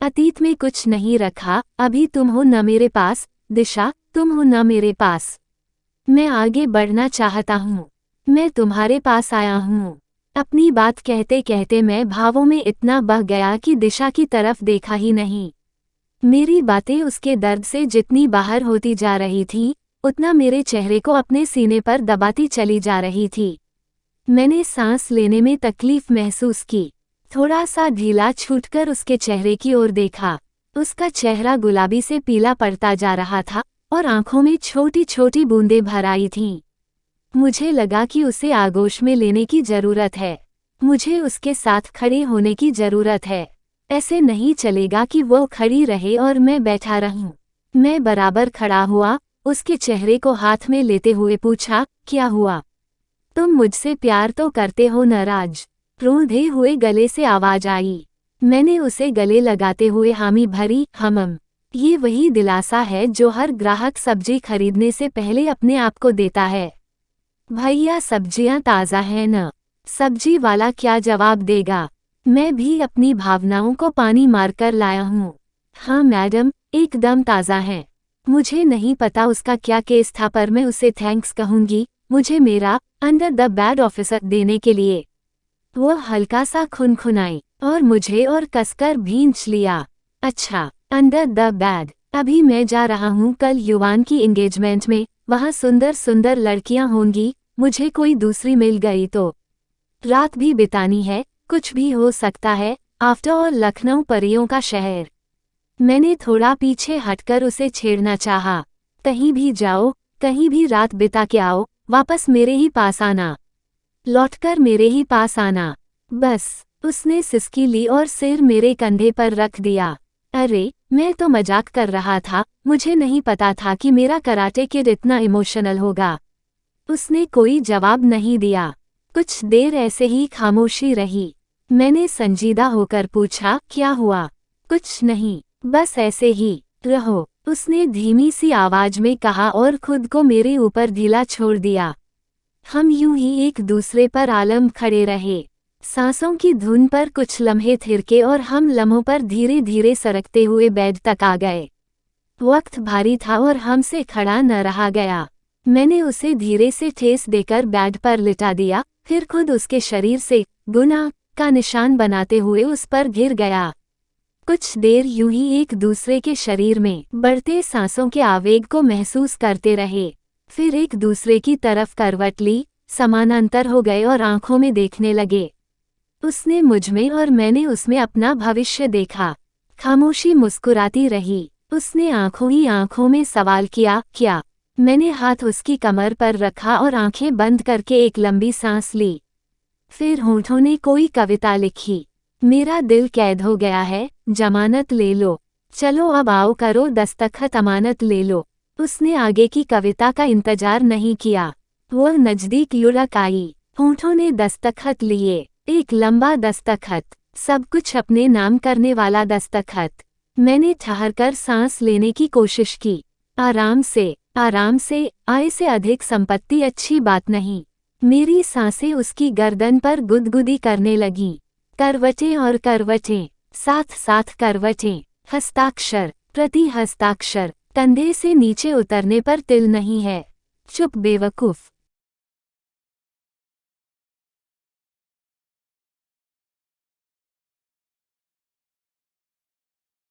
अतीत में कुछ नहीं रखा, अभी तुम हो न मेरे पास, दिशा तुम हो न मेरे पास। मैं आगे बढ़ना चाहता हूँ। मैं तुम्हारे पास आया हूँ। अपनी बात कहते कहते मैं भावों में इतना बह गया कि दिशा की तरफ देखा ही नहीं। मेरी बातें उसके दर्द से जितनी बाहर होती जा रही थी, उतना मेरे चेहरे को अपने सीने पर दबाती चली जा रही थी। मैंने सांस लेने में तकलीफ महसूस की। थोड़ा सा ढीला छूटकर उसके चेहरे की ओर देखा। उसका चेहरा गुलाबी से पीला पड़ता जा रहा था और आंखों में छोटी छोटी बूंदें भर आई थीं। मुझे लगा कि उसे आगोश में लेने की जरूरत है। मुझे उसके साथ खड़े होने की जरूरत है। ऐसे नहीं चलेगा कि वो खड़ी रहे और मैं बैठा रहूं। मैं बराबर खड़ा हुआ, उसके चेहरे को हाथ में लेते हुए पूछा, क्या हुआ? तुम मुझसे प्यार तो करते हो न राज? रूंधे हुए गले से आवाज आई। मैंने उसे गले लगाते हुए हामी भरी, हमम। ये वही दिलासा है जो हर ग्राहक सब्जी खरीदने से पहले अपने आप को देता है। भैया सब्जियां ताज़ा हैं न? सब्जी वाला क्या जवाब देगा? मैं भी अपनी भावनाओं को पानी मारकर लाया हूँ। हाँ मैडम, एकदम ताज़ा हैं। मुझे नहीं पता उसका क्या केस था, पर मैं उसे थैंक्स कहूँगी, मुझे मेरा अंडर द बेड ऑफिसर देने के लिए। वह हल्का सा खुनखुनाई और मुझे और कसकर भींच लिया। अच्छा, अंडर द बेड। अभी मैं जा रहा हूँ कल युवान की एंगेजमेंट में, वहाँ सुंदर सुंदर लड़कियाँ होंगी, मुझे कोई दूसरी मिल गई तो रात भी बितानी है, कुछ भी हो सकता है। आफ्टर ऑल लखनऊ परियों का शहर। मैंने थोड़ा पीछे हटकर उसे छेड़ना चाहा। कहीं भी जाओ, कहीं भी रात बिता के आओ, वापस मेरे ही पास आना, लौटकर मेरे ही पास आना, बस। उसने सिसकी ली और सिर मेरे कंधे पर रख दिया। अरे, मैं तो मजाक कर रहा था, मुझे नहीं पता था कि मेरा कराटे किड इतना इमोशनल होगा। उसने कोई जवाब नहीं दिया। कुछ देर ऐसे ही खामोशी रही। मैंने संजीदा होकर पूछा, क्या हुआ? कुछ नहीं, बस ऐसे ही रहो, उसने धीमी सी आवाज में कहा और खुद को मेरे ऊपर ढीला छोड़ दिया। हम यूं ही एक दूसरे पर आलम खड़े रहे। सांसों की धुन पर कुछ लम्हे थिरके और हम लम्हों पर धीरे धीरे सरकते हुए बेड तक आ गए। वक्त भारी था और हमसे खड़ा न रहा गया। मैंने उसे धीरे से ठेस देकर बेड पर लिटा दिया, फिर खुद उसके शरीर से गुना का निशान बनाते हुए उस पर गिर गया। कुछ देर यूं ही एक दूसरे के शरीर में बढ़ते सांसों के आवेग को महसूस करते रहे, फिर एक दूसरे की तरफ करवट ली, समानांतर हो गए और आंखों में देखने लगे। उसने मुझमें और मैंने उसमें अपना भविष्य देखा। खामोशी मुस्कुराती रही। उसने आंखों ही आंखों में सवाल किया, क्या? मैंने हाथ उसकी कमर पर रखा और आंखें बंद करके एक लंबी सांस ली। फिर होठों ने कोई कविता लिखी। मेरा दिल कैद हो गया है, जमानत ले लो। चलो अब आओ करो दस्तखत, अमानत ले लो। उसने आगे की कविता का इंतजार नहीं किया। वह नजदीक लुढ़क आई। होठों ने दस्तखत लिए। एक लंबा दस्तखत, सब कुछ अपने नाम करने वाला दस्तखत। मैंने ठहरकर सांस लेने की कोशिश की। आराम से, आराम से, आय से अधिक संपत्ति अच्छी बात नहीं। मेरी सांसें उसकी गर्दन पर गुदगुदी करने लगीं। करवटें और करवटें, साथ साथ करवटें, हस्ताक्षर प्रति हस्ताक्षर, कंधे से नीचे उतरने पर तिल नहीं है। चुप बेवकूफ।